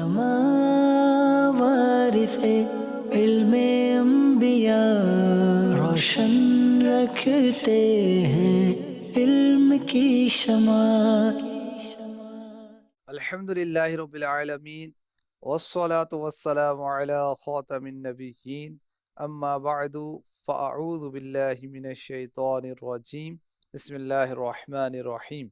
علماء وارثے علم انبیاء، روشن رکھتے ہیں علم کی شمع۔ الحمدللہ رب العالمین والصلاة والسلام علی خاتم النبیین، اما بعد فاعوذ باللہ من الشیطان الرجیم، بسم اللہ الرحمن الرحیم۔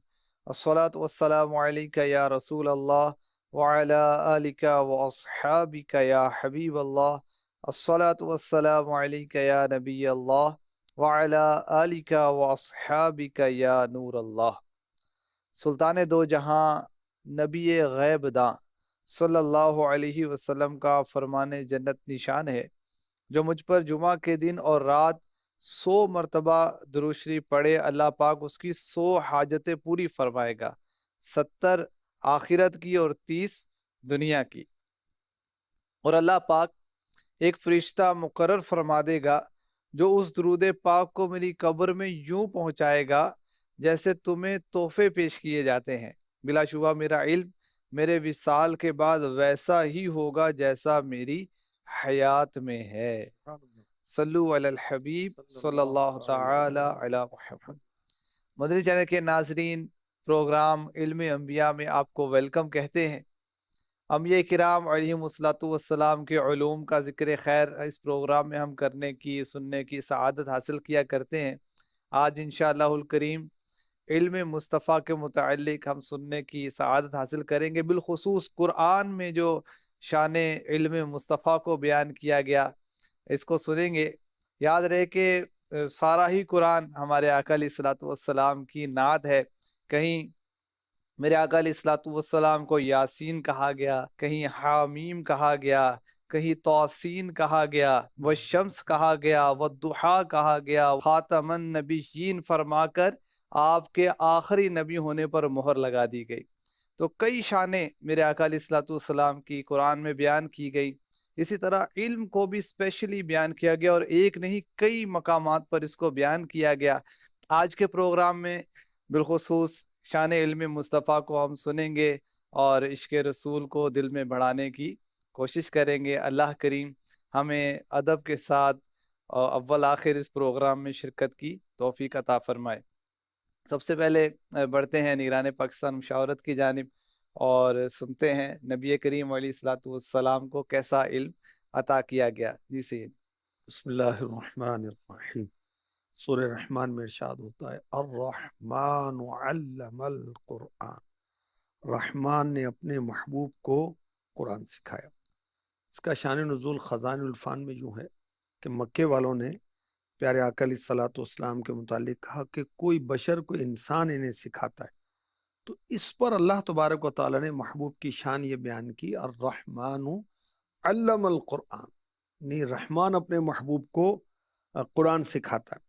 الصلاة والسلام علیک یا رسول اللہ وعلی آلک واصحابک یا حبیب اللہ۔ الصلاة والسلام علیک یا نبی اللہ وعلی آلک واصحابک یا نور اللہ۔ سلطان دو جہاں نبی غیب داں صلی اللہ علیہ وسلم کا فرمان جنت نشان ہے، جو مجھ پر جمعہ کے دن اور رات 100 مرتبہ درود شریف پڑھے، اللہ پاک اس کی 100 حاجتیں پوری فرمائے گا، 70 آخرت کی اور 30 دنیا کی۔ اور اللہ پاک ایک فرشتہ مقرر فرما دے گا جو اس درود پاک کو میری قبر میں یوں پہنچائے گا جیسے تمہیں تحفے پیش کیے جاتے ہیں۔ بلا شبہ میرا علم میرے وصال کے بعد ویسا ہی ہوگا جیسا میری حیات میں ہے۔ صلو علی الحبیب صلی اللہ تعالی علی محمد۔ مدنی چینل کے ناظرین، پروگرام علم انبیاء میں آپ کو ویلکم کہتے ہیں۔ انبیاء کرام علیہم الصلوۃ والسلام کے علوم کا ذکر خیر اس پروگرام میں ہم کرنے کی، سننے کی سعادت حاصل کیا کرتے ہیں۔ آج انشاءاللہ الکریم علم مصطفیٰ کے متعلق ہم سننے کی سعادت حاصل کریں گے، بالخصوص قرآن میں جو شان علم مصطفیٰ کو بیان کیا گیا اس کو سنیں گے۔ یاد رہے کہ سارا ہی قرآن ہمارے آقا علیہ الصلوۃ والسلام کی نعت ہے۔ کہیں میرے آقا علیہ الصلوۃ والسلام کو یاسین کہا گیا، کہیں حامیم کہا گیا، کہیں توسین کہا گیا، والشمس کہا گیا، والضحیٰ کہا گیا، خاتم النبیین فرما کر آپ کے آخری نبی ہونے پر مہر لگا دی گئی۔ تو کئی شانیں میرے آقا علیہ الصلوۃ والسلام کی قرآن میں بیان کی گئی۔ اسی طرح علم کو بھی اسپیشلی بیان کیا گیا، اور ایک نہیں کئی مقامات پر اس کو بیان کیا گیا۔ آج کے پروگرام میں بالخصوص شان علم مصطفیٰ کو ہم سنیں گے اور عشق رسول کو دل میں بڑھانے کی کوشش کریں گے۔ اللہ کریم ہمیں ادب کے ساتھ اول آخر اس پروگرام میں شرکت کی توفیق عطا فرمائے۔ سب سے پہلے بڑھتے ہیں نگران پاکستان مشاورت کی جانب اور سنتے ہیں نبی کریم علیہ الصلوۃ والسلام کو کیسا علم عطا کیا گیا۔ جی سید۔ بسم اللہ الرحمن الرحیم۔ سورہ رحمان میں ارشاد ہوتا ہے الرحمن علم القرآن، رحمان نے اپنے محبوب کو قرآن سکھایا۔ اس کا شان نزول خزائن الفان میں یوں ہے کہ مکے والوں نے پیارے آقا علیہ الصلوۃ والسلام کے متعلق کہا کہ کوئی بشر، کوئی انسان انہیں سکھاتا ہے، تو اس پر اللہ تبارک و تعالیٰ نے محبوب کی شان یہ بیان کی الرحمن علم القرآن، یعنی رحمان اپنے محبوب کو قرآن سکھاتا ہے۔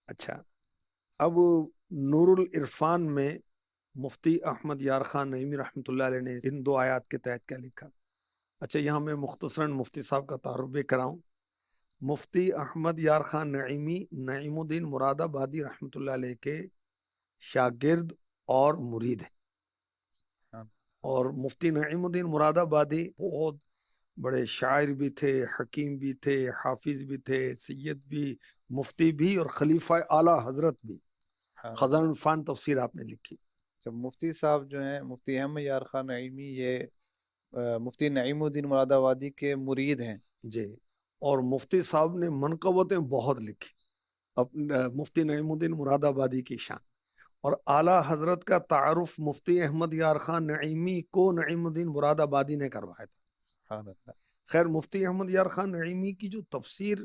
اچھا، اب نور العرفان میں مفتی احمد یار خان نعیمی رحمۃ اللہ علیہ نے ان 2 آیات کے تحت کیا لکھا؟ اچھا، یہاں میں مختصراً مفتی صاحب کا تعارف بھی کراؤں۔ مفتی احمد یار خان نعیمی نعیم الدین مراد آبادی رحمۃ اللہ علیہ کے شاگرد اور مرید ہیں، اور مفتی نعیم الدین مراد آبادی بہت بڑے شاعر بھی تھے، حکیم بھی تھے، حافظ بھی تھے، سید بھی، مفتی بھی، اور خلیفہ اعلیٰ حضرت بھی۔ خزائن الفان تفسیر آپ نے لکھی۔ جب مفتی صاحب جو ہیں مفتی احمد یار خان نعیمی، یہ مفتی نعیم الدین مراد آبادی کے مرید ہیں جی، اور مفتی صاحب نے منقبتیں بہت لکھی مفتی نعیم الدین مراد آبادی کی شان، اور اعلیٰ حضرت کا تعارف مفتی احمد یار خان نعیمی کو نعیم الدین مراد آبادی نے کروایا تھا۔ سبحان اللہ۔ خیر، مفتی احمد یار خان نعیمی کی جو تفسیر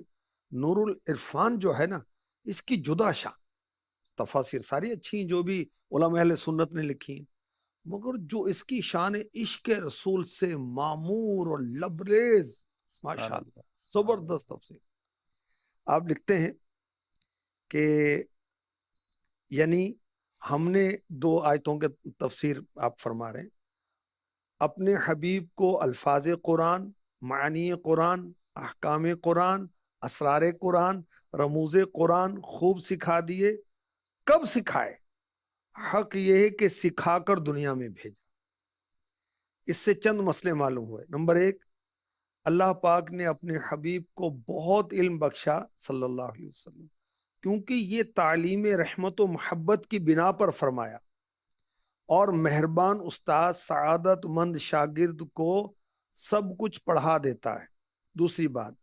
نور العرفان جو ہے نا، اس کی جدا شان، تفاسیر ساری اچھی ہیں جو بھی علماء اہل سنت نے لکھی ہیں، مگر جو اس کی شان عشق رسول سے معمور اور لبریز، ماشاءاللہ زبردست تفسیر۔ آپ لکھتے ہیں کہ یعنی ہم نے 2 آیتوں کے تفسیر آپ فرما رہے ہیں، اپنے حبیب کو الفاظ قرآن، معانی قرآن، احکام قرآن، اسرار قرآن، رموز قرآن خوب سکھا دیے۔ کب سکھائے؟ حق یہ ہے کہ سکھا کر دنیا میں بھیجا۔ اس سے چند مسئلے معلوم ہوئے۔ نمبر ایک، اللہ پاک نے اپنے حبیب کو بہت علم بخشا صلی اللہ علیہ وسلم، کیونکہ یہ تعلیم رحمت و محبت کی بنا پر فرمایا، اور مہربان استاد سعادت مند شاگرد کو سب کچھ پڑھا دیتا ہے۔ دوسری بات،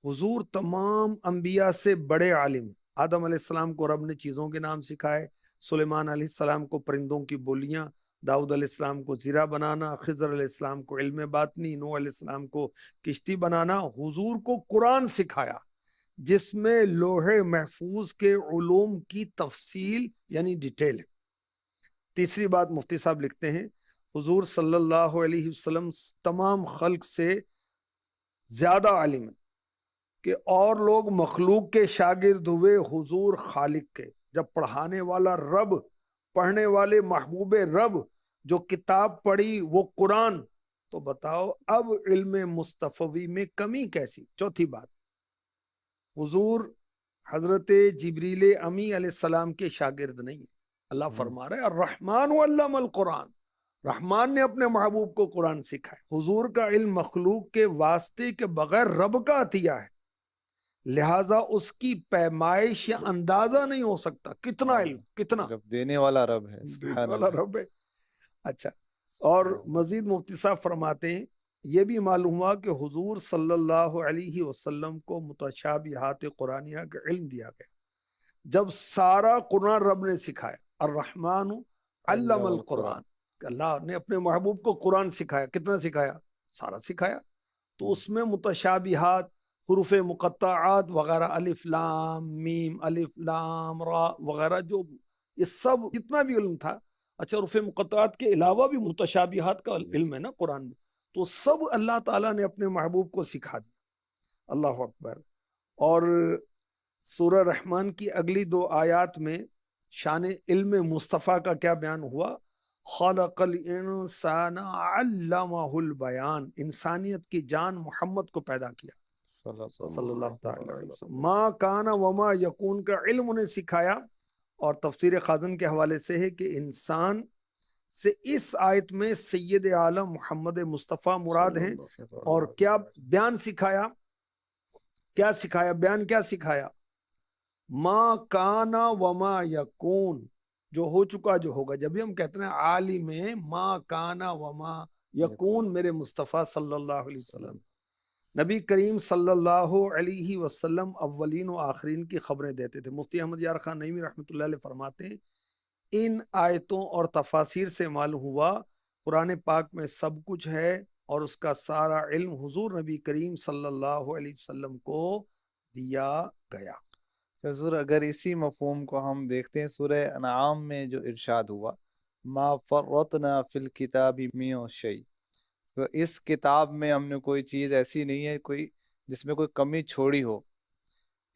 حضور تمام انبیاء سے بڑے عالم، آدم علیہ السلام کو رب نے چیزوں کے نام سکھائے، سلیمان علیہ السلام کو پرندوں کی بولیاں، داؤد علیہ السلام کو زیرہ بنانا، خضر علیہ السلام کو علم باطنی، نوح علیہ السلام کو کشتی بنانا۔ حضور کو قرآن سکھایا جس میں لوح محفوظ کے علوم کی تفصیل یعنی ڈیٹیل ہے۔ تیسری بات، مفتی صاحب لکھتے ہیں حضور صلی اللہ علیہ وسلم تمام خلق سے زیادہ عالم ہے کہ اور لوگ مخلوق کے شاگرد ہوئے، حضور خالق کے۔ جب پڑھانے والا رب، پڑھنے والے محبوب رب، جو کتاب پڑھی وہ قرآن، تو بتاؤ اب علم مصطفی میں کمی کیسی؟ چوتھی بات، حضور حضرت جبریل امی علیہ السلام کے شاگرد نہیں ہیں۔ اللہ فرما رہا ہے الرحمن علم القرآن، رحمان نے اپنے محبوب کو قرآن سکھایا۔ حضور کا علم مخلوق کے واسطے کے بغیر رب کا عطیہ ہے، لہذا اس کی پیمائش یا اندازہ نہیں ہو سکتا۔ کتنا علم، کتنا رب دینے والا رب ہے، دینے سبحان والا اللہ۔ رب ہے۔ اچھا، اور مزید مفتی صاحب فرماتے ہیں یہ بھی معلوم ہوا کہ حضور صلی اللہ علیہ وسلم کو متشابہات قرآنیہ کا علم دیا گیا جب سارا قرآن رب نے سکھایا۔ الرحمن علم القرآن، اللہ نے اپنے محبوب کو قرآن سکھایا۔ کتنا سکھایا؟ سارا سکھایا۔ تو اس میں متشابہات، حروف مقطعات وغیرہ، الف لام میم، الف لام را وغیرہ، جو یہ سب جتنا بھی علم تھا، اچھا حروف مقطعات کے علاوہ بھی متشابہات کا علم ہے نا قرآن میں، تو سب اللہ تعالیٰ نے اپنے محبوب کو سکھا دیا۔ اللہ اکبر۔ اور سورہ رحمان کی اگلی 2 آیات میں شان علم مصطفیٰ کا کیا بیان ہوا؟ خلق الانسان علمہ البیان، انسانیت کی جان محمد کو پیدا کیا صلی اللہ تعالی علیہ وسلم۔ ما کان وما یکون کا علم انہیں سکھایا، اور تفسیر خازن کے حوالے سے ہے کہ انسان سے اس آیت میں سید عالم محمد مصطفیٰ مراد ہیں۔ اور کیا بیان سکھایا؟ کیا سکھایا؟ بیان کیا سکھایا؟ ما کانا وما یکون، جو ہو چکا جو ہوگا۔ جب بھی ہم کہتے ہیں عالم ما کانا وما یکون، میرے مصطفیٰ صلی اللہ علیہ وسلم، نبی کریم صلی اللہ علیہ وسلم اولین و آخرین کی خبریں دیتے تھے۔ مفتی احمد یار خان نعیمی رحمۃ اللہ علیہ فرماتے ہیں ان آیتوں اور تفاسیر سے معلوم ہوا قرآن پاک میں سب کچھ ہے، اور اس کا سارا علم حضور نبی کریم صلی اللہ علیہ وسلم کو دیا گیا۔ حضور اگر اسی مفہوم کو ہم دیکھتے ہیں سورہ انعام میں جو ارشاد ہوا ما فرطنا فی الکتاب من شیء، تو اس کتاب میں ہم نے کوئی چیز ایسی نہیں ہے کوئی جس میں کوئی کمی چھوڑی ہو،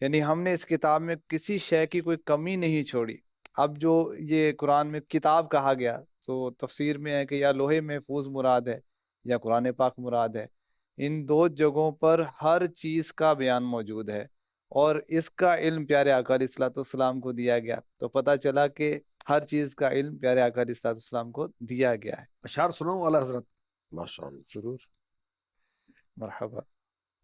یعنی ہم نے اس کتاب میں کسی شے کی کوئی کمی نہیں چھوڑی۔ اب جو یہ قرآن میں کتاب کہا گیا تو تفسیر میں ہے کہ یا لوح محفوظ مراد ہے یا قرآن پاک مراد ہے۔ ان 2 جگہوں پر ہر چیز کا بیان موجود ہے، اور اس کا علم پیارے آقا علیہ الصلوۃ والسلام کو دیا گیا، تو پتہ چلا کہ ہر چیز کا علم پیارے آقا علیہ الصلوۃ والسلام کو دیا گیا ہے۔ اشعار سنو والا حضرت۔ ماشاءاللہ، ضرور، مرحبا۔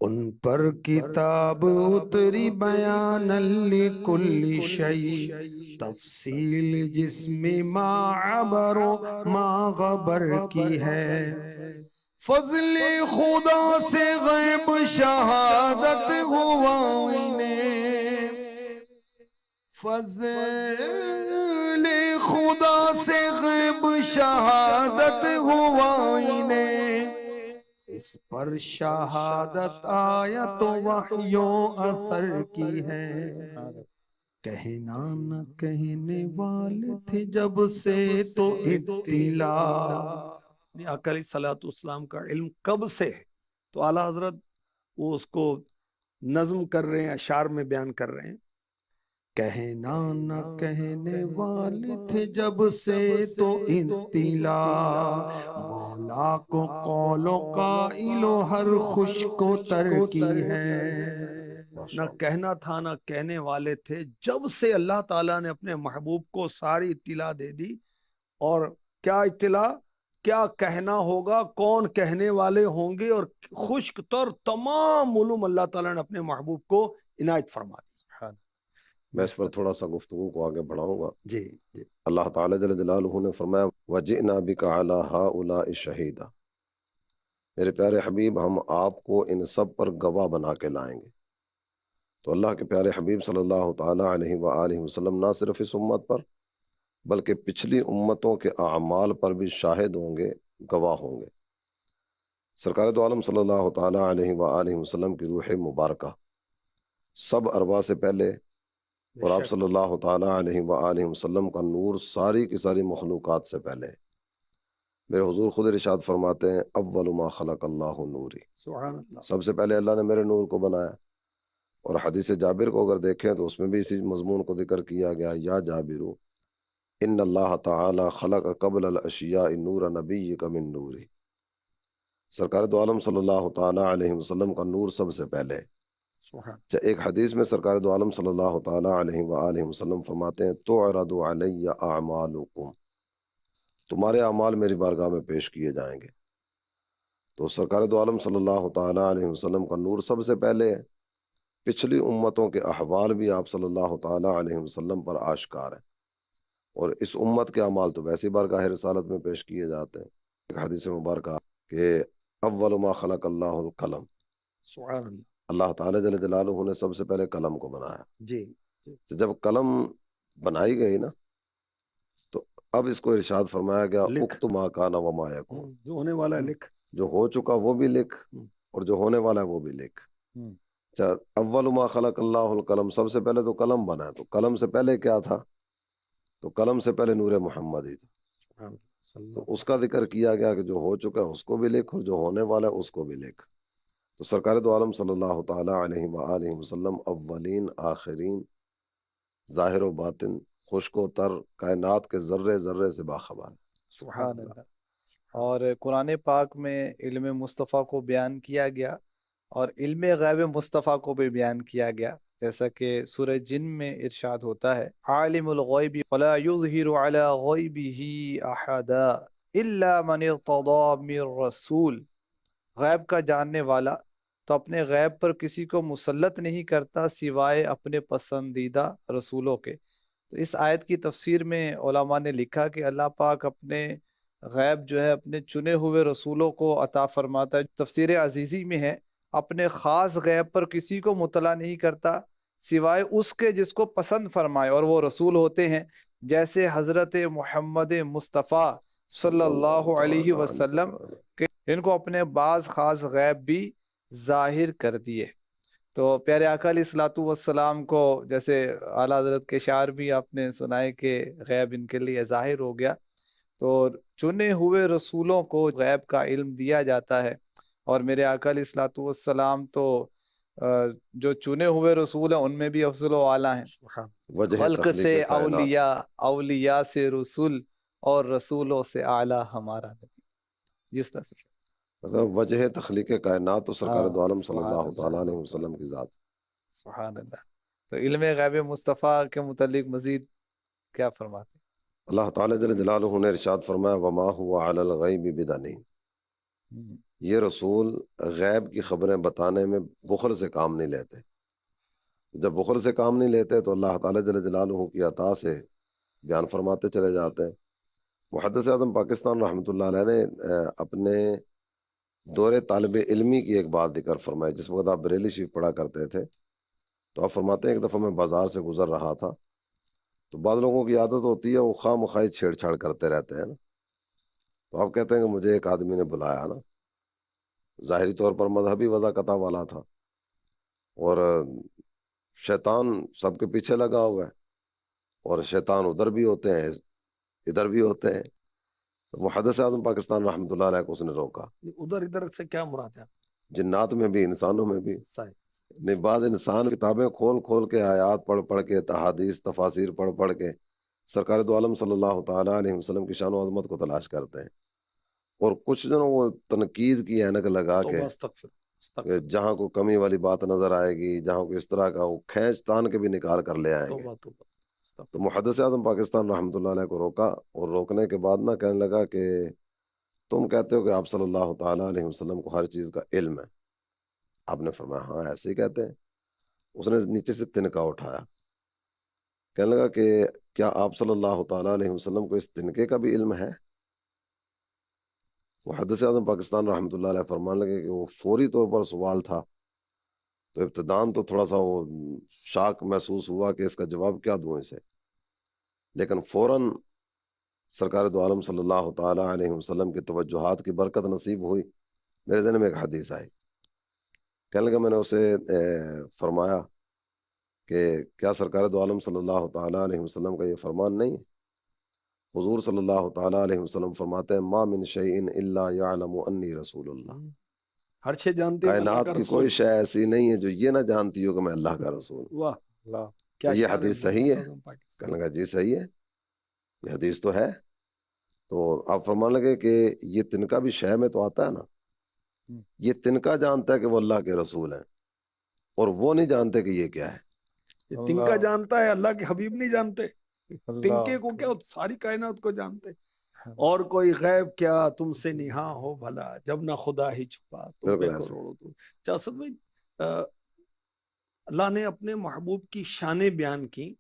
ان پر کتاب اتری بیان لکل شیء، تفصیل جس میں ما عبر و ما غبر کی ہے، فضل خدا سے غیب شہادت ہوا انہیں، فضل خدا سے غیب شہادت ہوا انہیں، اس پر شہادت آیت و وحی و اثر کی ہے، کہنا نہ کہنے والے تھے جب سے تو اطلاع، آقا علیہ الصلوۃ والسلام کا علم کب سے ہے؟ تو اعلیٰ حضرت وہ اس کو نظم کر رہے ہیں، اشعار میں بیان کر رہے ہیں۔ کہنا نہ کہنے والے تھے جب سے تو اطلاع، مولا کو قول و قائل و ہر خوش کو تر کی ہے، نہ کہنا تھا نہ کہنے والے تھے جب سے اللہ تعالیٰ نے اپنے محبوب کو ساری اطلاع دے دی۔ اور کیا اطلاع؟ کیا کہنا ہوگا، کون کہنے والے ہوں گے، اور خشک تر تمام علوم اللہ تعالیٰ نے اپنے محبوب کو عنایت فرما دی۔ میں اس پر تھوڑا سا گفتگو کو آگے بڑھاؤں گا۔ جی جی اللہ تعالیٰ جل جلالہ نے فرمایا وَجِئْنَا بِكَ عَلَىٰ هَٰؤُلَاءِ شَهِيدًا، میرے پیارے حبیب ہم آپ کو ان سب پر گواہ بنا کے لائیں گے۔ تو اللہ کے پیارے حبیب صلی اللہ تعالیٰ علیہ وآلہ وسلم نہ صرف اس امت پر بلکہ پچھلی امتوں کے اعمال پر بھی شاہد ہوں گے، گواہ ہوں گے۔ سرکار دو عالم صلی اللہ تعالیٰ علیہ وآلہ وسلم کی روح مبارکہ سب ارواح سے پہلے، اور آپ صلی اللہ تعالیٰ علیہ وآلہ وسلم کا نور ساری کی ساری مخلوقات سے پہلے۔ میرے حضور خود ارشاد فرماتے ہیں اول ما خلق اللہ نوری، سبحان اللہ، سب سے پہلے اللہ نے میرے نور کو بنایا۔ اور حدیث جابر کو اگر دیکھیں تو اس میں بھی اسی مضمون کو ذکر کیا گیا، یا جابر ان اللہ تعالی خلق قبل الاشیاء نور نبیک من نوری، سرکار دو عالم صلی اللہ تعالیٰ علیہ وسلم کا نور سب سے پہلے۔ سبحان ایک حدیث میں سرکار دو عالم صلی اللہ تعالیٰ علیہ وآلہ وسلم فرماتے ہیں تعرض علی اعمالکم، تمہارے اعمال میری بارگاہ میں پیش کیے جائیں گے۔ تو سرکار دو عالم صلی اللہ تعالیٰ علیہ وسلم کا نور سب سے پہلے ہے، پچھلی امتوں کے احوال بھی آپ صلی اللہ تعالیٰ علیہ وسلم پر آشکار ہیں، اور اس امت کے اعمال تو ویسی بارگاہ رسالت میں پیش کیے جاتے ہیں۔ ایک حدیث مبارکہ کہ اول ما خلق اللہ القلم، سبحان اللہ، اللہ تعالیٰ جل جلالہ نے سب سے پہلے قلم کو بنایا۔ جی تو جب قلم بنائی گئی نا تو اب اس کو ارشاد فرمایا گیا لکھ۔ اکتب ما کان وما یکون، جو ہونے والا ہے لکھ۔ جو ہو چکا وہ بھی لکھ اور جو ہونے والا ہے وہ بھی لکھ۔ اول ما خلق اللہ القلم، سب سے پہلے تو قلم بنا ہے، تو قلم سے پہلے کیا تھا؟ تو قلم سے پہلے نور محمد ہی تھا۔ تو اس کا ذکر کیا گیا کہ جو ہو چکا ہے اس کو بھی لکھ اور جو ہونے والا ہے اس کو بھی لکھ۔ تو سرکار دو عالم صلی اللہ تعالیٰ علیہ وآلہ وسلم اولین آخرین، ظاہر و باطن، خشک و تر، کائنات کے ذرے ذرے سے باخبر۔ سبحان اللہ۔ اور قرآن پاک میں علم مصطفیٰ کو بیان کیا گیا اور علم غیب مصطفیٰ کو بھی بیان کیا گیا، جیسا کہ سورہ جن میں ارشاد ہوتا ہے عالم الغیب فلا یظہر علی غیبہ احدا الا من ارتضی من رسول، غیب کا جاننے والا تو اپنے غیب پر کسی کو مسلط نہیں کرتا سوائے اپنے پسندیدہ رسولوں کے۔ تو اس آیت کی تفسیر میں علماء نے لکھا کہ اللہ پاک اپنے غیب جو ہے اپنے چنے ہوئے رسولوں کو عطا فرماتا ہے۔ تفسیر عزیزی میں ہے اپنے خاص غیب پر کسی کو مطلع نہیں کرتا سوائے اس کے جس کو پسند فرمائے، اور وہ رسول ہوتے ہیں جیسے حضرت محمد مصطفیٰ صلی اللہ علیہ وسلم کہ ان کو اپنے بعض خاص غیب بھی ظاہر کر دیے۔ تو پیارے آقا علیہ الصلوۃ والسلام کو جیسے اعلیٰ حضرت کے شعر بھی آپ نے سنائے کہ غیب ان کے لیے ظاہر ہو گیا، تو چنے ہوئے رسولوں کو غیب کا علم دیا جاتا ہے۔ اور میرے آقا علیہ الصلوۃ والسلام تو جو چنے ہوئے رسول ہیں ان میں بھی افضل و اعلیٰ ہیں، وجہ خلق تخلیق سے کائنات۔ اولیاء، اولیاء سے رسول، اور رسولوں سے اعلیٰ ہمارا نبی۔ جس طرح سے مطلب وجہ تخلیق کائنات تو سرکار دو عالم صلی سبحان اللہ اللہ، تعالیٰ علیہ وسلم کی ذات۔ سبحان اللہ۔ تو علم غیب مصطفیٰ کے متعلق مزید کیا فرماتے ہیں؟ اللہ تعالیٰ جل جلالہ نے ارشاد فرمایا وما هو علی الغیب بدنین، یہ رسول غیب کی خبریں بتانے میں بخل سے کام نہیں لیتے۔ جب بخل سے کام نہیں لیتے تو اللہ تعالیٰ جل جلالہ کی عطا سے بیان فرماتے چلے جاتے ہیں۔ محدث اعظم پاکستان رحمۃ اللہ علیہ نے اپنے دور طالب علمی کی ایک بات ذکر فرمائی، جس وقت آپ بریلی شریف پڑھا کرتے تھے، تو آپ فرماتے ہیں ایک دفعہ میں بازار سے گزر رہا تھا، تو بعض لوگوں کی عادت ہوتی ہے وہ خواہ مخواہ چھیڑ چھاڑ کرتے رہتے ہیں نا، تو آپ کہتے ہیں کہ مجھے ایک آدمی نے بلایا نا، ظاہری طور پر مذہبی وضاقتہ والا تھا، اور شیطان سب کے پیچھے لگا ہوا ہے، اور شیطان ادھر بھی ہوتے ہیں ادھر بھی ہوتے ہیں۔ تو محدث اعظم پاکستان رحمۃ اللہ علیہ کو اس نے روکا، ادھر ادھر سے کیا مراد ہے؟ جنات میں بھی انسانوں میں بھی۔ صحیح۔ نہیں، بعض انسان کتابیں کھول کھول کے آیات پڑھ پڑھ کے احادیث تفاسیر پڑھ پڑھ کے سرکار دو عالم صلی اللہ تعالیٰ علیہ وسلم کی شان و عظمت کو تلاش کرتے ہیں، اور کچھ جو وہ تنقید کی اینک لگا کے کہ جہاں کو کمی والی بات نظر آئے گی، جہاں کو اس طرح کا وہ کھینچ تان کے بھی نکال کر لے آئیں گے۔ تو محدث اعظم پاکستان رحمۃ اللہ علیہ کو روکا، اور روکنے کے بعد نہ کہنے لگا کہ تم کہتے ہو کہ آپ صلی اللہ تعالیٰ علیہ وسلم کو ہر چیز کا علم ہے. آپ نے فرمایا ہاں ایسے ہی کہتے ہیں. اس نے نیچے سے تنکا اٹھایا, کہنے لگا کہ کیا آپ صلی اللہ تعالیٰ علیہ وسلم کو اس تنکے کا بھی علم ہے؟ محدث اعظم پاکستان رحمۃ اللہ علیہ فرمانے لگے کہ وہ فوری طور پر سوال تھا, تو ابتدان تو تھوڑا سا وہ شاک محسوس ہوا کہ اس کا جواب کیا دوں اسے, لیکن فوراً سرکار دو عالم صلی اللہ تعالیٰ علیہ وسلم کی توجہات کی برکت نصیب ہوئی. میرے ذہن میں ایک حدیث آئی, کہنے لگا میں نے اسے فرمایا کہ کیا سرکار دو عالم صلی اللہ تعالیٰ علیہ وسلم کا یہ فرمان نہیں ہے؟ حضور صلی اللہ تعالیٰ علیہ وسلم فرماتے ہیں ما من شیء الا یعلم انی رسول اللہ. ہر شے جانتے ہیں اللہ کائنات کا کی رسول. کوئی شے ایسی نہیں ہے جو یہ نہ جانتی ہو کہ میں اللہ کا رسول ہوں. واہ اللہ کیا یہ شان حدیث ہے صحیح ہے؟ محدث پاکستان. کہنے لگا جی صحیح ہے, یہ حدیث تو ہے. تو آپ فرمانے لگے کہ یہ تنکا بھی شے میں تو آتا ہے نا, یہ تنکا جانتا ہے کہ وہ اللہ کے رسول ہیں, اور وہ نہیں جانتے کہ یہ کیا ہے. یہ تنکا جانتا ہے, اللہ کے حبیب نہیں جانتے. تنکے اللہ کو کیا, ساری کائنات کو جانتے. اور کوئی غیب کیا تم سے نہاں ہو بھلا, جب نہ خدا ہی چھپا تم پہ بالکل ایسے. کروڑوں تو. چاسد بھائی, اللہ نے اپنے محبوب کی شانیں بیان کی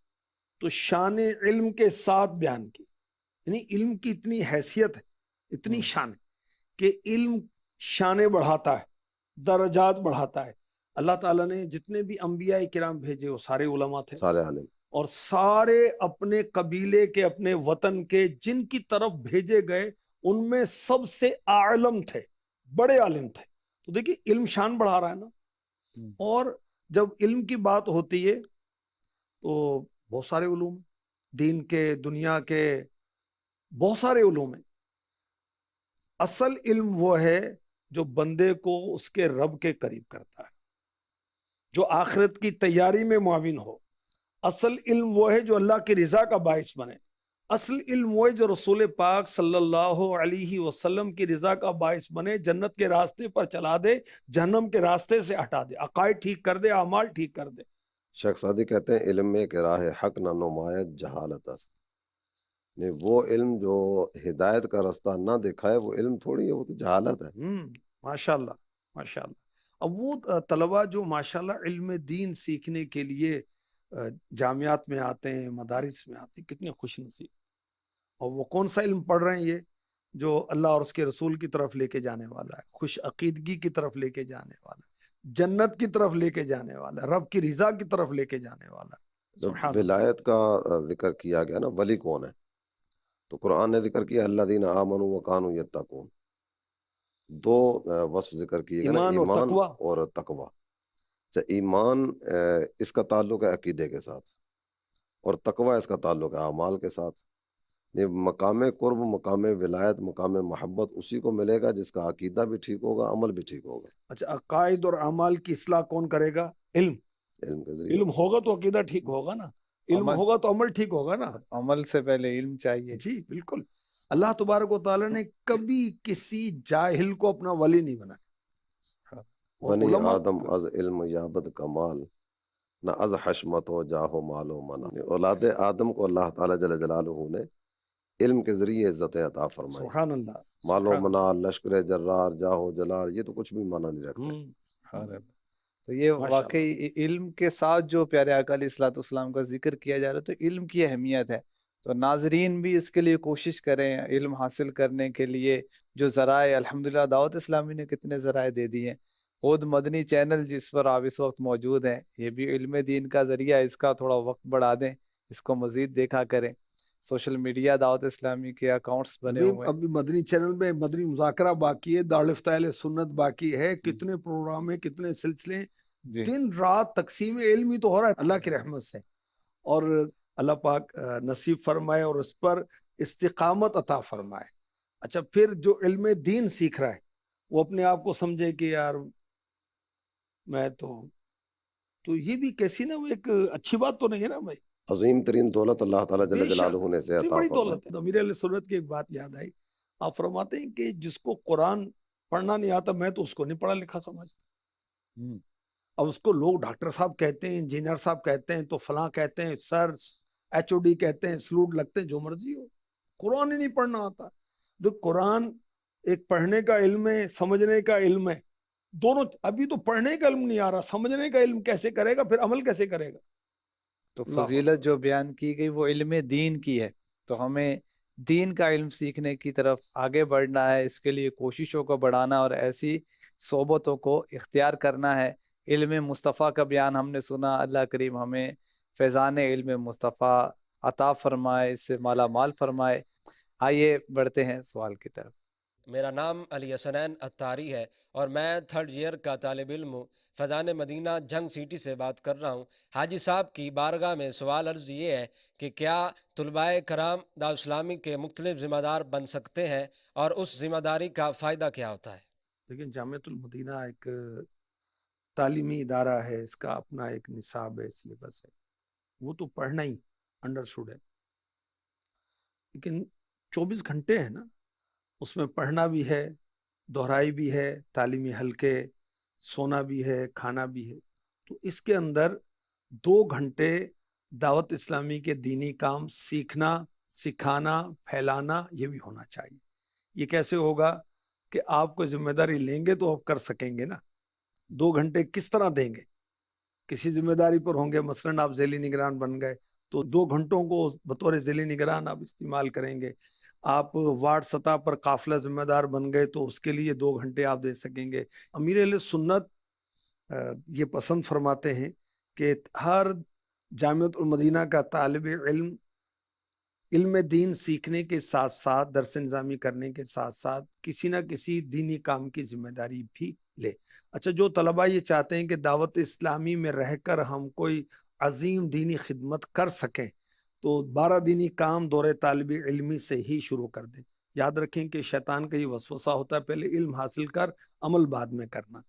تو شان علم کے ساتھ بیان کی. یعنی علم کی اتنی حیثیت ہے, اتنی شان ہے کہ علم شانیں بڑھاتا ہے, درجات بڑھاتا ہے. اللہ تعالیٰ نے جتنے بھی انبیاء کرام بھیجے وہ سارے علماء تھے, سارے عالم. اور سارے اپنے قبیلے کے, اپنے وطن کے جن کی طرف بھیجے گئے ان میں سب سے عالم تھے, بڑے عالم تھے. تو دیکھیے علم شان بڑھا رہا ہے نا. اور جب علم کی بات ہوتی ہے تو بہت سارے علوم, دین کے, دنیا کے بہت سارے علوم ہیں. اصل علم وہ ہے جو بندے کو اس کے رب کے قریب کرتا ہے, جو آخرت کی تیاری میں معاون ہو. اصل علم وہ ہے جو اللہ کی رضا کا باعث بنے. اصل علم وہ ہے جو رسول پاک صلی اللہ علیہ وسلم کی رضا کا باعث بنے, جنت کے راستے پر چلا دے, جہنم کے راستے سے ہٹا دے, عقائد ٹھیک کر دے, اعمال ٹھیک کر دے. شیخ سعدی کہتے ہیں علم میں کہ راہ حق نہ نمایت جہالت است. وہ علم جو ہدایت کا رستہ نہ دکھائے وہ علم تھوڑی ہے, وہ تو جہالت ہے. ماشاءاللہ ماشاءاللہ. اب وہ طلبہ جو ماشاءاللہ علم دین سیکھنے کے لیے جامعات میں آتے ہیں, مدارس میں آتے ہیں, کتنے خوش نصیب. اور وہ کون سا علم پڑھ رہے ہیں؟ یہ جو اللہ اور اس کے رسول کی طرف لے کے جانے والا ہے, خوش عقیدگی کی طرف لے کے جانے والا ہے, جنت کی طرف لے کے جانے والا ہے, رب کی رضا کی طرف لے کے جانے والا ہے. جب ولایت کا ذکر کیا گیا نا, ولی کون ہے, تو قرآن نے ذکر کیا الذین آمنوا وکانوا یتقون. دو وصف ذکر کیے گئے نا, ایمان اور تقوی. ایمان اس کا تعلق ہے عقیدے کے ساتھ, اور تقوی اس کا تعلق ہے اعمال کے ساتھ. مقام قرب, مقام ولایت, مقام محبت اسی کو ملے گا جس کا عقیدہ بھی ٹھیک ہوگا, عمل بھی ٹھیک ہوگا. اچھا, عقائد اور اعمال کی اصلاح کون کرے گا؟ علم. علم کے ذریعے. علم ہوگا تو عقیدہ ٹھیک ہوگا نا, علم ہوگا تو عمل ٹھیک ہوگا نا. عمل سے پہلے علم چاہیے. جی بالکل. اللہ تبارک و تعالیٰ نے کبھی کسی جاہل کو اپنا ولی نہیں بنایا. بنی آدم از علم یابد کمال, نہ از حشمت و جاہ و مال و منا. اولاد آدم کو اللہ تعالیٰ جل جلالہ نے علم کے ذریعے عزت عطا فرمائی. سبحان اللہ. مال و منا, لشکر جرار, جاہ و جلال, یہ تو کچھ بھی مانا نہیں رکھتے. سبحان اللہ. تو یہ واقعی علم کے ساتھ جو پیارے آقا علیہ الصلوۃ والسلام کا ذکر کیا جا رہا ہے, تو علم کی اہمیت ہے. تو ناظرین بھی اس کے لیے کوشش کریں علم حاصل کرنے کے لیے. جو ذرائع الحمدللہ دعوت اسلامی نے کتنے ذرائع دے دیے ہیں. خود مدنی چینل جس پر آپ اس وقت موجود ہیں, یہ بھی علم دین کا ذریعہ, اس کا تھوڑا وقت بڑھا دیں, اس کو مزید دیکھا کریں. سوشل میڈیا دعوت اسلامی کے اکاؤنٹس بنے ہوئے ہیں. ابھی مدنی چینل میں مدنی مذاکرہ باقی ہے, دارالفتہ اہل سنت باقی ہے, کتنے پروگرام ہیں, کتنے سلسلے ہیں. دن رات تقسیم علم ہی تو ہو رہا ہے اللہ کی رحمت سے. اور اللہ پاک نصیب فرمائے اور اس پر استقامت عطا فرمائے. اچھا, پھر جو علم دین سیکھ رہا ہے وہ اپنے آپ کو سمجھے کہ یار میں تو یہ بھی کیسی نا, وہ ایک اچھی بات تو نہیں ہے نا بھائی. عظیم ترین دولت اللہ تعالیٰ جل جلالہ نے سے عطا بڑی فرمائی. دولت ہے. امیر علیہ سنت کی ایک بات یاد آئی, آپ فرماتے ہیں کہ جس کو قرآن پڑھنا نہیں آتا, میں تو اس کو نہیں پڑھا لکھا سمجھتا. اب اس کو لوگ ڈاکٹر صاحب کہتے ہیں, انجینئر صاحب کہتے ہیں, تو فلاں کہتے ہیں, سر HOD کہتے ہیں, سلوٹ لگتے ہیں, جو مرضی ہو, قرآن ہی نہیں پڑھنا آتا. تو قرآن ایک پڑھنے کا علم ہے، سمجھنے کا علم ہے، دونوں. ابھی تو پڑھنے کا علم نہیں آ رہا، سمجھنے کا علم کیسے کرے گا، پھر عمل کیسے کرے گا؟ تو اللہ فضیلت جو بیان کی گئی وہ علم دین کی ہے، تو ہمیں دین کا علم سیکھنے کی طرف آگے بڑھنا ہے، اس کے لیے کوششوں کو بڑھانا اور ایسی صحبتوں کو اختیار کرنا ہے. علم مصطفیٰ کا بیان ہم نے سنا، اللہ کریم ہمیں فیضان علم مصطفیٰ عطا فرمائے، اس سے مالا مال فرمائے. آئیے بڑھتے ہیں سوال کی طرف. میرا نام علی حسنین اتاری ہے اور میں 3rd ایئر کا طالب علم ہوں. فیضان مدینہ جنگ سٹی سے بات کر رہا ہوں. حاجی صاحب کی بارگاہ میں سوال عرض یہ ہے کہ کیا طلباء کرام دارالاسلامی کے مختلف ذمہ دار بن سکتے ہیں اور اس ذمہ داری کا فائدہ کیا ہوتا ہے؟ لیکن جامعۃ المدینہ ایک تعلیمی ادارہ ہے، اس کا اپنا ایک نصاب ہے، سلیبس ہے، وہ تو پڑھنا ہی انڈرسٹوڈ ہے. لیکن 24 گھنٹے ہیں نا، اس میں پڑھنا بھی ہے، دہرائی بھی ہے، تعلیمی حلقے، سونا بھی ہے، کھانا بھی ہے. تو اس کے اندر 2 گھنٹے دعوت اسلامی کے دینی کام سیکھنا، سکھانا، پھیلانا یہ بھی ہونا چاہیے. یہ کیسے ہوگا کہ آپ کو ذمہ داری لیں گے تو آپ کر سکیں گے نا. 2 گھنٹے کس طرح دیں گے؟ کسی ذمہ داری پر ہوں گے، مثلاً آپ ذیلی نگران بن گئے تو 2 گھنٹوں کو بطور ذیلی نگران آپ استعمال کریں گے. آپ وارڈ سطح پر قافلہ ذمہ دار بن گئے تو اس کے لیے 2 گھنٹے آپ دے سکیں گے. امیر اہل سنت یہ پسند فرماتے ہیں کہ ہر جامعۃ المدینہ کا طالب علم علم دین سیکھنے کے ساتھ ساتھ، درس نظامی کرنے کے ساتھ ساتھ کسی نہ کسی دینی کام کی ذمہ داری بھی لے. اچھا، جو طلباء یہ چاہتے ہیں کہ دعوت اسلامی میں رہ کر ہم کوئی عظیم دینی خدمت کر سکیں تو 12 دینی کام دور طالب علمی سے ہی شروع کر دیں. یاد رکھیں کہ شیطان کا یہ وسوسہ ہوتا ہے پہلے علم حاصل کر، عمل بعد میں کرنا.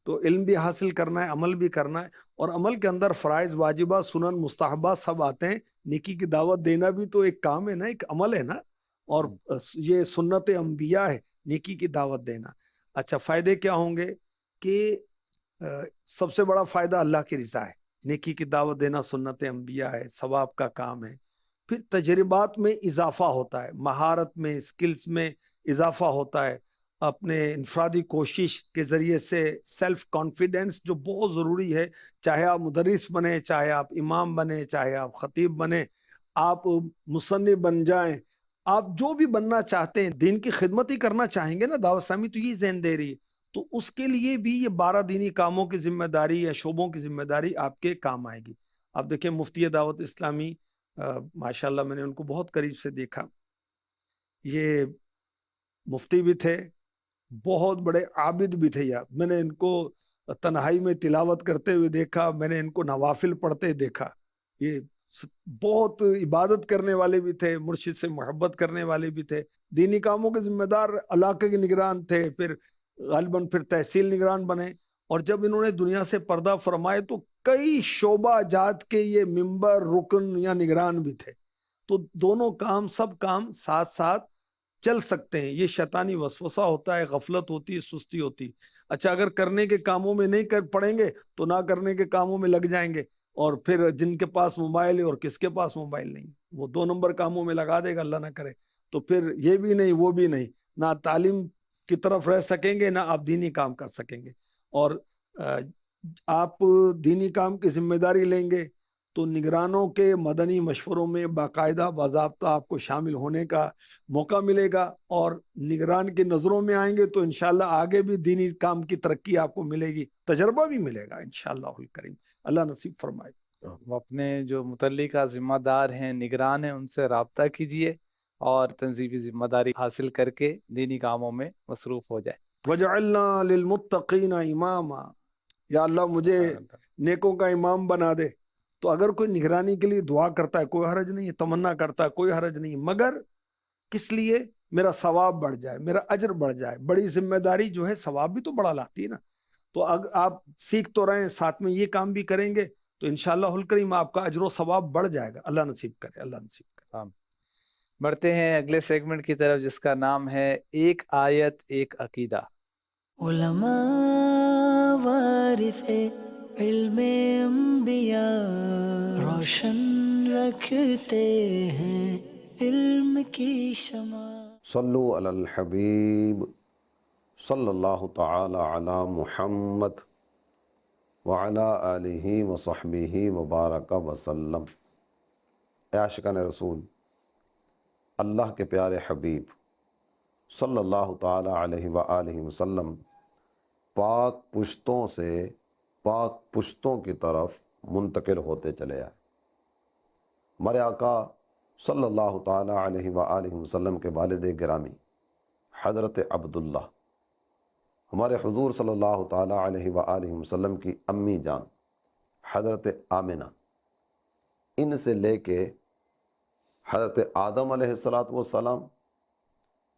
تو علم بھی حاصل کرنا ہے، عمل بھی کرنا ہے، اور عمل کے اندر فرائض، واجبات، سنن، مستحبات سب آتے ہیں. نیکی کی دعوت دینا بھی تو ایک کام ہے نا، ایک عمل ہے نا، اور یہ سنت انبیاء ہے نیکی کی دعوت دینا. اچھا، فائدے کیا ہوں گے؟ کہ سب سے بڑا فائدہ اللہ کی رضا ہے. نیکی کی دعوت دینا سنت انبیاء ہے، ثواب کا کام ہے. پھر تجربات میں اضافہ ہوتا ہے، مہارت میں، اسکلز میں اضافہ ہوتا ہے. اپنے انفرادی کوشش کے ذریعے سے سیلف کانفیڈنس جو بہت ضروری ہے، چاہے آپ مدرس بنیں، چاہے آپ امام بنیں، چاہے آپ خطیب بنیں، آپ مصنف بن جائیں، آپ جو بھی بننا چاہتے ہیں، دین کی خدمت ہی کرنا چاہیں گے نا. دعوت اسلامی تو یہ ذہن دے رہی ہے، تو اس کے لیے بھی یہ 12 دینی کاموں کی ذمہ داری یا شعبوں کی ذمہ داری آپ کے کام آئے گی. آپ دیکھیں مفتی دعوت اسلامی، ماشاءاللہ میں نے ان کو بہت قریب سے دیکھا. یہ مفتی بھی تھے، بہت بڑے عابد بھی تھے. یار میں نے ان کو تنہائی میں تلاوت کرتے ہوئے دیکھا، میں نے ان کو نوافل پڑھتے دیکھا. یہ بہت عبادت کرنے والے بھی تھے، مرشد سے محبت کرنے والے بھی تھے، دینی کاموں کے ذمہ دار، علاقے کے نگران تھے، پھر غالباً پھر تحصیل نگران بنے. اور جب انہوں نے دنیا سے پردہ فرمائے تو کئی شعبہ جات کے یہ ممبر، رکن یا نگران بھی تھے. تو دونوں کام، سب کام ساتھ ساتھ چل سکتے ہیں. یہ شیطانی وسوسہ ہوتا ہے، غفلت ہوتی ہے، سستی ہوتی. اچھا، اگر کرنے کے کاموں میں نہیں کر پڑیں گے تو نہ کرنے کے کاموں میں لگ جائیں گے، اور پھر جن کے پاس موبائل ہے اور کس کے پاس موبائل نہیں، وہ 2 نمبر کاموں میں لگا دے گا، اللہ نہ کرے. تو پھر یہ بھی نہیں وہ بھی نہیں، نہ تعلیم کی طرف رہ سکیں گے، نہ آپ دینی کام کر سکیں گے. اور آپ دینی کام کی ذمہ داری لیں گے تو نگرانوں کے مدنی مشوروں میں باقاعدہ باضابطہ آپ کو شامل ہونے کا موقع ملے گا، اور نگران کی نظروں میں آئیں گے تو انشاءاللہ آگے بھی دینی کام کی ترقی آپ کو ملے گی، تجربہ بھی ملے گا انشاءاللہ الکریم. اللہ نصیب فرمائے. وہ اپنے جو متعلقہ ذمہ دار ہیں، نگران ہیں، ان سے رابطہ کیجئے اور تنظیمی ذمہ داری حاصل کر کے دینی کاموں میں مصروف ہو جائے. وَجَعَلْنَا لِلْمُتَّقِينَ إِمَامًا، یا اللہ مجھے نیکوں کا امام بنا دے. تو اگر کوئی نگرانی کے لیے دعا کرتا ہے کوئی حرج نہیں ہے، تمنا کرتا ہے کوئی حرج نہیں، مگر کس لیے؟ میرا ثواب بڑھ جائے، میرا اجر بڑھ جائے. بڑی ذمہ داری جو ہے ثواب بھی تو بڑا لاتی ہے نا. تو اگر آپ سیکھ تو رہے ہیں، ساتھ میں یہ کام بھی کریں گے تو انشاءاللہ الکریم آپ کا اجر و ثواب بڑھ جائے گا. اللہ نصیب کرے، اللہ نصیب کرے. بڑھتے ہیں اگلے سیگمنٹ کی طرف، جس کا نام ہے ایک آیت ایک عقیدہ. علماء وارث علم انبیاء، روشن رکھتے ہیں علم کی شمع. صلو علی الحبیب صلی اللہ تعالی علی محمد وعلی آلہ وصحبہ وبارک وسلم۔ اے عاشقان رسول، اللہ کے پیارے حبیب صلی اللہ تعالی علیہ وآلہ وسلم پاک پشتوں سے پاک پشتوں کی طرف منتقل ہوتے چلے آئے۔ ہمارے آقا صلی اللہ تعالی علیہ وآلہ وسلم کے والد گرامی حضرت عبداللہ، ہمارے حضور صلی اللہ تعالی علیہ وآلہ وسلم کی امی جان حضرت آمنہ، ان سے لے کے حضرت آدم علیہ السلام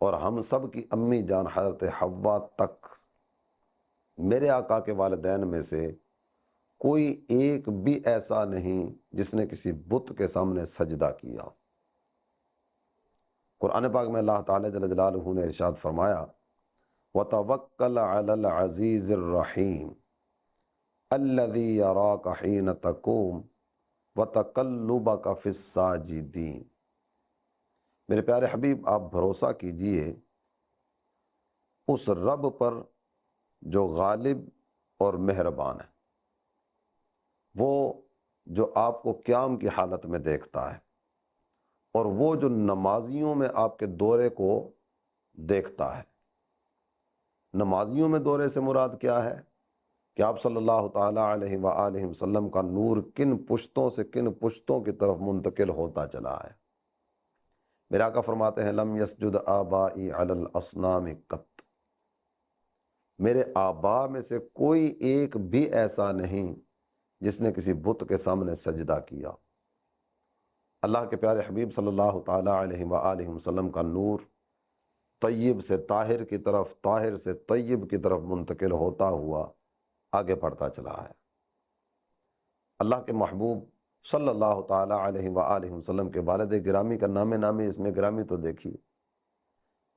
اور ہم سب کی امی جان حضرت حوا تک، میرے آقا کے والدین میں سے کوئی ایک بھی ایسا نہیں جس نے کسی بت کے سامنے سجدہ کیا۔ قرآن پاک میں اللہ تعالی جل جلالہ نے ارشاد فرمایا وَتَوَكَّلْ عَلَى الْعَزِيزِ الرَّحِيمِ الَّذِي يَرَاكَ حِينَ تَقُومُ وَتَقَلُّبَكَ فِي السَّاجِدِينَ۔ میرے پیارے حبیب، آپ بھروسہ کیجئے اس رب پر جو غالب اور مہربان ہے، وہ جو آپ کو قیام کی حالت میں دیکھتا ہے، اور وہ جو نمازیوں میں آپ کے دورے کو دیکھتا ہے۔ نمازیوں میں دورے سے مراد کیا ہے کہ آپ صلی اللہ تعالی علیہ وآلہ وسلم کا نور کن پشتوں سے کن پشتوں کی طرف منتقل ہوتا چلا ہے۔ میرے آقا فرماتے ہیں لم یسجد آبائی علی الاصنام قط، میرے آبا میں سے کوئی ایک بھی ایسا نہیں جس نے کسی بت کے سامنے سجدہ کیا۔ اللہ کے پیارے حبیب صلی اللہ تعالی علیہ وآلہ وسلم کا نور طیب سے طاہر کی طرف، طاہر سے طیب کی طرف منتقل ہوتا ہوا آگے بڑھتا چلا ہے۔ اللہ کے محبوب صلی اللہ تعالی علیہ وآلہ وسلم کے والد گرامی کا نام نامی اس میں گرامی تو دیکھیے،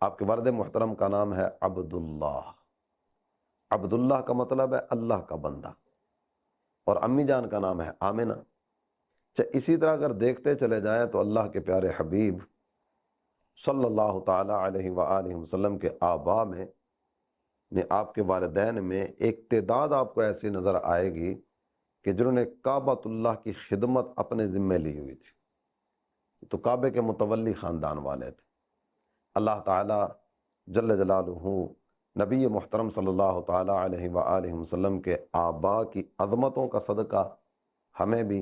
آپ کے والد محترم کا نام ہے عبداللہ۔ عبداللہ کا مطلب ہے اللہ کا بندہ، اور امی جان کا نام ہے آمنہ۔ اسی طرح اگر دیکھتے چلے جائیں تو اللہ کے پیارے حبیب صلی اللہ تعالی علیہ وآلہ وسلم کے آبا میں آپ کے والدین میں ایک تعداد آپ کو ایسی نظر آئے گی کہ جنہوں نے کعبۃ اللہ کی خدمت اپنے ذمے لی ہوئی تھی، تو کعبے کے متولی خاندان والے تھے۔ اللہ تعالی جل جلالہ نبی محترم صلی اللہ تعالی علیہ وآلہ وسلم کے آبا کی عظمتوں کا صدقہ ہمیں بھی،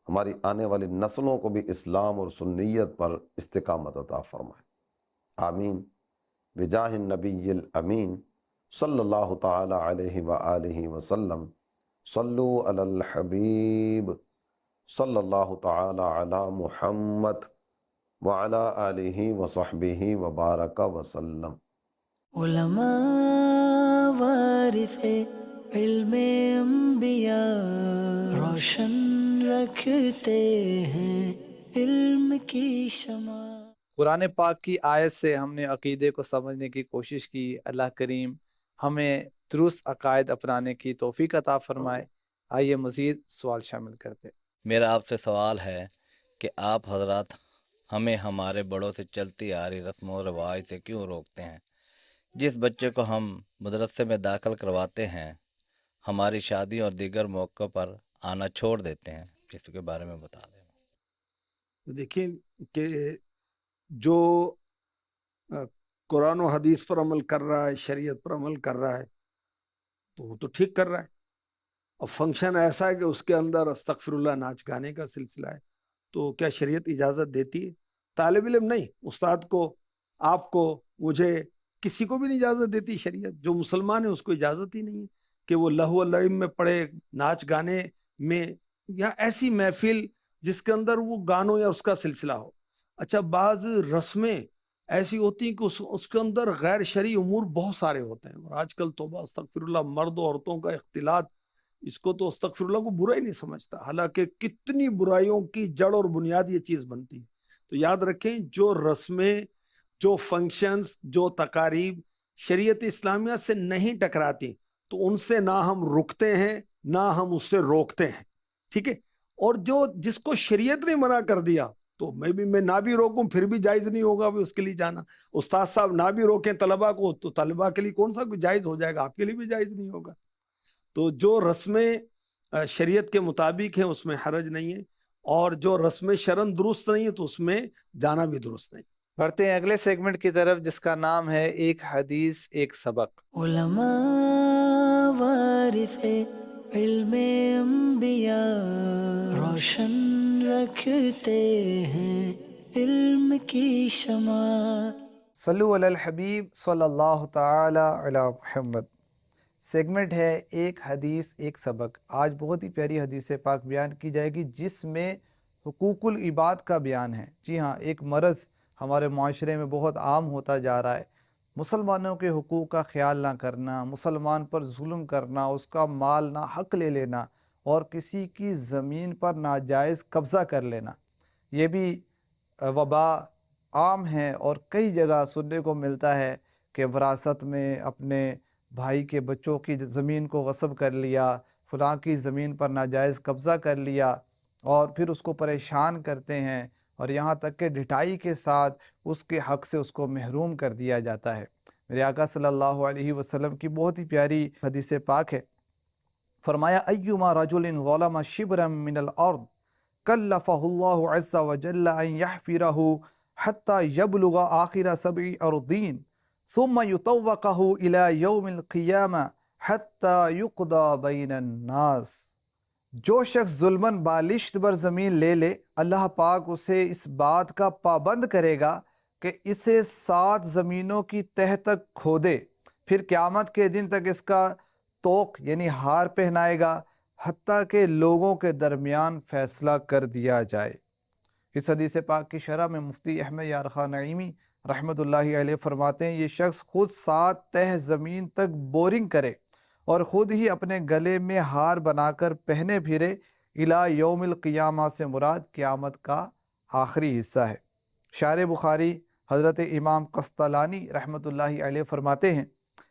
ہماری آنے والی نسلوں کو بھی اسلام اور سنیت پر استقامت عطا فرمائے، آمین بجاہ النبی الامین صلی اللہ تعالی علیہ وآلہ وسلم۔ صلو علی الحبیب صلی اللہ تعالی علی محمد وعلی آلہ وصحبہ وبارک وسلم۔ علماء وارث علم انبیاء، روشن رکھتے ہیں علم کی شمع۔ قرآن پاک کی آیت سے ہم نے عقیدے کو سمجھنے کی کوشش کی۔ اللہ کریم ہمیں درست عقائد اپنانے کی توفیق عطا فرمائے۔ آئیے مزید سوال شامل کرتے۔ میرا آپ سے سوال ہے کہ آپ حضرات ہمیں ہمارے بڑوں سے چلتی آ رہی رسم و رواج سے کیوں روکتے ہیں؟ جس بچے کو ہم مدرسے میں داخل کرواتے ہیں ہماری شادی اور دیگر موقع پر آنا چھوڑ دیتے ہیں، اس کے بارے میں بتا دیں۔ دیکھیں کہ جو قرآن و حدیث پر عمل کر رہا ہے، شریعت پر عمل کر رہا ہے، تو وہ تو ٹھیک کر رہا ہے۔ اور فنکشن ایسا ہے کہ اس کے اندر استغفر اللہ ناچ گانے کا سلسلہ ہے، تو کیا شریعت اجازت دیتی ہے؟ طالب علم نہیں، استاد کو، آپ کو، مجھے، کسی کو بھی نہیں اجازت دیتی شریعت۔ جو مسلمان ہے اس کو اجازت ہی نہیں ہے کہ وہ لہو و لعب میں پڑے، ناچ گانے میں، یا ایسی محفل جس کے اندر وہ گانوں یا اس کا سلسلہ ہو۔ اچھا، بعض رسمیں ایسی ہوتی ہیں کہ اس کے اندر غیر شرعی امور بہت سارے ہوتے ہیں، اور آج کل توبہ استغفر اللہ، مرد و عورتوں کا اختلاط، اس کو تو استغفر اللہ کو برا ہی نہیں سمجھتا، حالانکہ کتنی برائیوں کی جڑ اور بنیاد یہ چیز بنتی ہے۔ تو یاد رکھیں، جو رسمیں، جو فنکشنز، جو تقاریب شریعت اسلامیہ سے نہیں ٹکراتی تو ان سے نہ ہم رکتے ہیں نہ ہم اس سے روکتے ہیں، ٹھیک ہے؟ اور جس کو شریعت نے منع کر دیا تو میں نہ بھی روکوں پھر بھی جائز نہیں ہوگا بھی اس کے لیے جانا. استاد صاحب نہ بھی روکیں طلبا کو تو طلبا کے لیے کون سا کوئی جائز ہو جائے گا, آپ کے لیے بھی جائز نہیں ہوگا. تو جو رسمیں شریعت کے مطابق ہیں اس میں حرج نہیں ہے, اور جو رسم شرن درست نہیں ہے تو اس میں جانا بھی درست نہیں. بڑھتے ہیں اگلے سیگمنٹ کی طرف جس کا نام ہے ایک حدیث ایک سبق. علماء وارث علم انبیاء روشن رکھتے ہیں علم کی شمع. صلو علی الحبیب صلی اللہ تعالی علی محمد. سیگمنٹ ہے ایک حدیث ایک سبق. آج بہت ہی پیاری حدیث پاک بیان کی جائے گی جس میں حقوق العباد کا بیان ہے. جی ہاں, ایک مرض ہمارے معاشرے میں بہت عام ہوتا جا رہا ہے, مسلمانوں کے حقوق کا خیال نہ کرنا, مسلمان پر ظلم کرنا, اس کا مال نہ حق لے لینا اور کسی کی زمین پر ناجائز قبضہ کر لینا. یہ بھی وبا عام ہے اور کئی جگہ سننے کو ملتا ہے کہ وراثت میں اپنے بھائی کے بچوں کی زمین کو غصب کر لیا, فلاں کی زمین پر ناجائز قبضہ کر لیا اور پھر اس کو پریشان کرتے ہیں, اور یہاں تک کہ ڈھٹائی کے ساتھ اس کے حق سے اس کو محروم کر دیا جاتا ہے. میرے آقا صلی اللہ علیہ وسلم کی بہت ہی پیاری حدیث پاک ہے. فرمایا ایما رجل ظلم شبرا من الارض کلفہ اللہ عز وجل ان یحفرہ حتی یبلغ آخر 7 ارضین ثم یطوقہ الی یوم القیامہ حتی یقضى بین الناس. جو شخص ظلماً بالشت بر زمین لے لے, اللہ پاک اسے اس بات کا پابند کرے گا کہ اسے 7 زمینوں کی تہ تک کھودے, پھر قیامت کے دن تک اس کا توق یعنی ہار پہنائے گا حتیٰ کہ لوگوں کے درمیان فیصلہ کر دیا جائے. اس حدیث پاک کی شرح میں مفتی احمد یار خان نعیمی رحمۃ اللہ علیہ فرماتے ہیں یہ شخص خود 7 تہ زمین تک بورنگ کرے اور خود ہی اپنے گلے میں ہار بنا کر پہنے پھرے, الی یوم القیامہ سے مراد قیامت کا آخری حصہ ہے. شارح بخاری حضرت امام قسطلانی رحمۃ اللہ علیہ فرماتے ہیں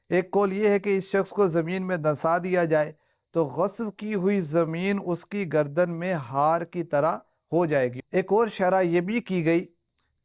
ایک قول یہ ہے کہ اس شخص کو زمین میں دنسا دیا جائے تو غصب کی ہوئی زمین اس کی گردن میں ہار کی طرح ہو جائے گی. ایک اور شرح یہ بھی کی گئی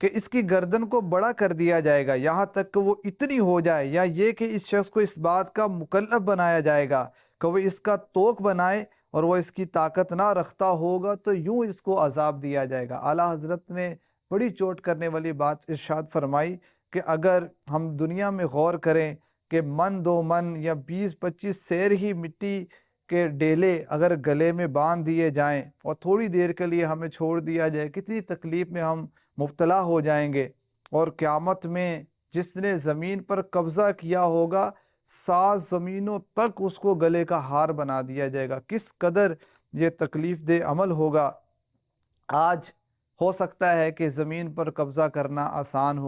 کہ اس کی گردن کو بڑا کر دیا جائے گا یہاں تک کہ وہ اتنی ہو جائے, یا یہ کہ اس شخص کو اس بات کا مکلف بنایا جائے گا کہ وہ اس کا توق بنائے اور وہ اس کی طاقت نہ رکھتا ہوگا تو یوں اس کو عذاب دیا جائے گا. اعلیٰ حضرت نے بڑی چوٹ کرنے والی بات ارشاد فرمائی کہ اگر ہم دنیا میں غور کریں کہ 1 2 من یا 20 25 سیر ہی مٹی کے ڈیلے اگر گلے میں باندھ دیے جائیں اور تھوڑی دیر کے لیے ہمیں چھوڑ دیا جائے, کتنی تکلیف میں ہم مبتلا ہو جائیں گے. اور قیامت میں جس نے زمین پر قبضہ کیا ہوگا 7 زمینوں تک اس کو گلے کا ہار بنا دیا جائے گا. کس قدر یہ تکلیف دہ عمل ہوگا. آج ہو سکتا ہے کہ زمین پر قبضہ کرنا آسان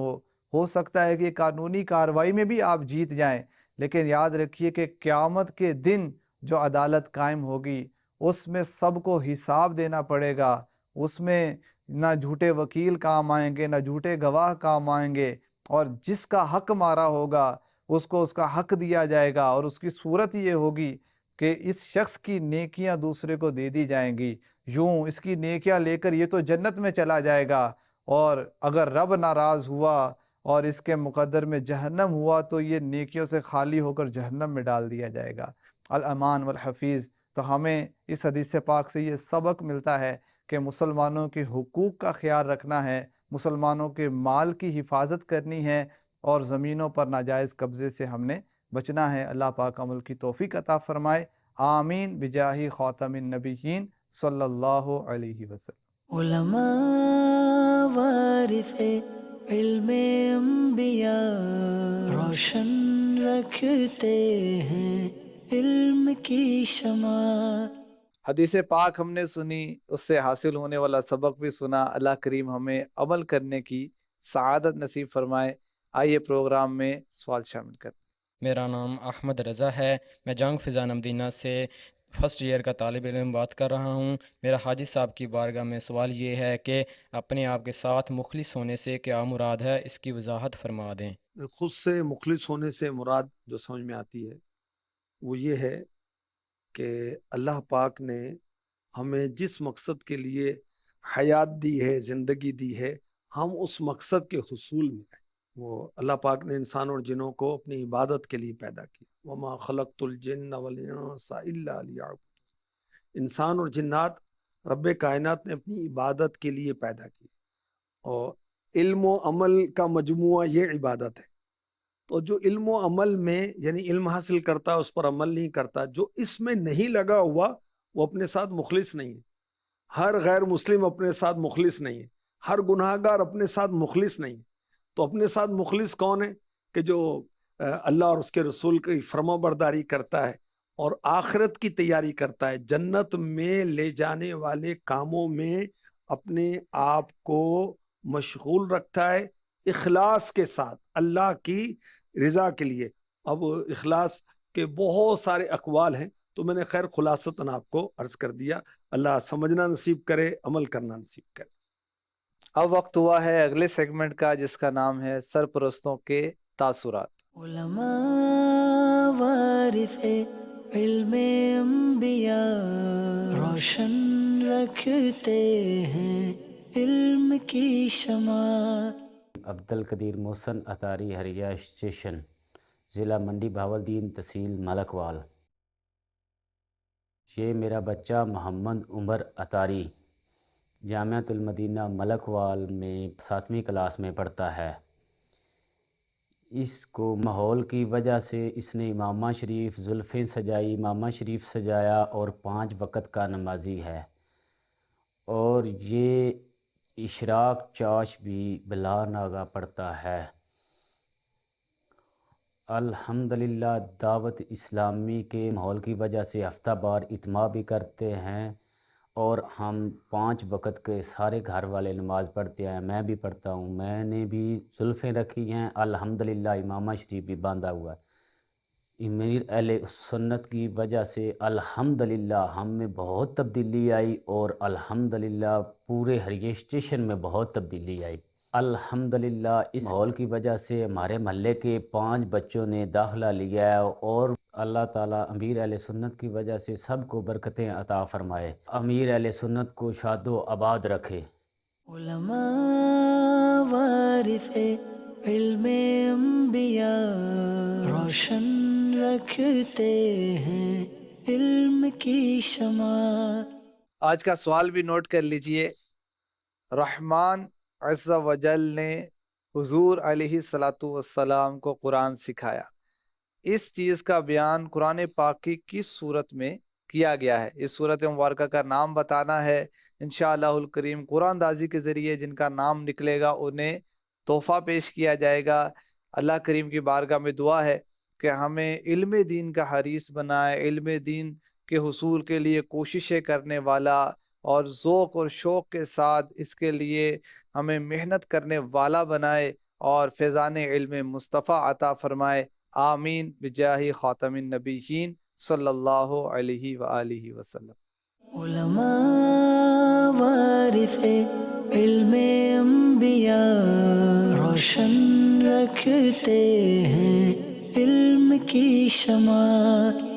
ہو سکتا ہے کہ قانونی کارروائی میں بھی آپ جیت جائیں, لیکن یاد رکھیے کہ قیامت کے دن جو عدالت قائم ہوگی اس میں سب کو حساب دینا پڑے گا. اس میں نہ جھوٹے وکیل کام آئیں گے, نہ جھوٹے گواہ کام آئیں گے, اور جس کا حق مارا ہوگا اس کو اس کا حق دیا جائے گا. اور اس کی صورت یہ ہوگی کہ اس شخص کی نیکیاں دوسرے کو دے دی جائیں گی, یوں اس کی نیکیاں لے کر یہ تو جنت میں چلا جائے گا, اور اگر رب ناراض ہوا اور اس کے مقدر میں جہنم ہوا تو یہ نیکیوں سے خالی ہو کر جہنم میں ڈال دیا جائے گا. الامان والحفیظ. تو ہمیں اس حدیث پاک سے یہ سبق ملتا ہے کہ مسلمانوں کے حقوق کا خیال رکھنا ہے, مسلمانوں کے مال کی حفاظت کرنی ہے, اور زمینوں پر ناجائز قبضے سے ہم نے بچنا ہے. اللہ پاک عمل کی توفیق عطا فرمائے. آمین بجاہ خاتم النبیین صلی اللہ علیہ وسلم. علماء وارث علم انبیاء روشن رکھتے ہیں علم کی شمع. حدیث پاک ہم نے سنی, اس سے حاصل ہونے والا سبق بھی سنا. اللہ کریم ہمیں عمل کرنے کی سعادت نصیب فرمائے. آئیے پروگرام میں سوال شامل کرتے ہیں. میرا نام احمد رضا ہے. میں جنگ فضان مدینہ سے فرسٹ ایئر کا طالب علم بات کر رہا ہوں. میرا حاجی صاحب کی بارگاہ میں سوال یہ ہے کہ اپنے آپ کے ساتھ مخلص ہونے سے کیا مراد ہے, اس کی وضاحت فرما دیں. خود سے مخلص ہونے سے مراد جو سمجھ میں آتی ہے وہ یہ ہے کہ اللہ پاک نے ہمیں جس مقصد کے لیے حیات دی ہے، زندگی دی ہے، ہم اس مقصد کے حصول میں ہیں۔ وہ اللہ پاک نے انسان اور جنوں کو اپنی عبادت کے لیے پیدا کیا، وما خلقت الجن والانس الا لیعبدون۔ انسان اور جنات رب کائنات نے اپنی عبادت کے لیے پیدا کی، اور علم و عمل کا مجموعہ یہ عبادت ہے۔ تو جو علم و عمل میں یعنی علم حاصل کرتا اس پر عمل نہیں کرتا، جو اس میں نہیں لگا ہوا وہ اپنے ساتھ مخلص نہیں ہے۔ ہر غیر مسلم اپنے ساتھ مخلص نہیں ہے، ہر گناہ گار اپنے ساتھ مخلص نہیں ہے۔ تو اپنے ساتھ مخلص کون ہے؟ کہ جو اللہ اور اس کے رسول کی فرما برداری کرتا ہے اور آخرت کی تیاری کرتا ہے، جنت میں لے جانے والے کاموں میں اپنے آپ کو مشغول رکھتا ہے اخلاص کے ساتھ اللہ کی رضا کے لیے۔ اب اخلاص کے بہت سارے اقوال ہیں، تو میں نے خیر خلاصتاً آپ کو عرض کر دیا۔ اللہ سمجھنا نصیب کرے، عمل کرنا نصیب کرے۔ اب وقت ہوا ہے اگلے سیگمنٹ کا، جس کا نام ہے سرپرستوں کے تاثرات۔ علماء وارث علم انبیاء، روشن رکھتے ہیں علم کی شمع۔ عبد القدیر محسن اتاری، حریہ اسٹیشن، ضلع منڈی بہاولدین، تحصیل ملکوال۔ یہ میرا بچہ محمد عمر اتاری جامعۃ المدینہ ملکوال میں 7ویں کلاس میں پڑھتا ہے۔ اس کو ماحول کی وجہ سے اس نے امامہ شریف زلفیں سجائی، امامہ شریف سجایا، اور 5 وقت کا نمازی ہے، اور یہ اشراق چاش بھی بلا ناغہ پڑھتا ہے۔ الحمدللہ دعوت اسلامی کے ماحول کی وجہ سے ہفتہ بار اجتماع بھی کرتے ہیں، اور ہم 5 وقت کے سارے گھر والے نماز پڑھتے ہیں، میں بھی پڑھتا ہوں۔ میں نے بھی زلفیں رکھی ہیں، الحمدللہ امامہ شریف بھی باندھا ہوا ہے۔ امیر اہل سنت کی وجہ سے الحمدللہ ہم میں بہت تبدیلی آئی، اور الحمدللہ پورے حریہ اسٹیشن میں بہت تبدیلی آئی۔ الحمدللہ اس ماحول کی وجہ سے ہمارے محلے کے 5 بچوں نے داخلہ لیا ہے، اور اللہ تعالیٰ امیر اہل سنت کی وجہ سے سب کو برکتیں عطا فرمائے، امیر اہل سنت کو شاد و آباد رکھے۔ علماء وارث علم انبیاء، روشن رکھتے ہیں علم کی شمع۔ آج کا سوال بھی نوٹ کر لیجئے۔ رحمان عز و جل نے حضور علیہ السلام کو قرآن سکھایا۔ اس چیز کا بیان قرآن پاک کی کس صورت میں کیا گیا ہے؟ اس صورت مبارکہ کا نام بتانا ہے انشاءاللہ الکریم۔ قرآن دازی کے ذریعے جن کا نام نکلے گا انہیں تحفہ پیش کیا جائے گا۔ اللہ کریم کی بارگاہ میں دعا ہے کہ ہمیں علم دین کا حریص بنائے، علم دین کے حصول کے لیے کوششیں کرنے والا، اور ذوق اور شوق کے ساتھ اس کے لیے ہمیں محنت کرنے والا بنائے، اور فیضان علم مصطفیٰ عطا فرمائے۔ آمین بجاہ خاتم النبیین صلی اللہ علیہ وآلہ وسلم۔ علماء وارث علم انبیاء، روشن رکھتے ہیں علم کی شمع۔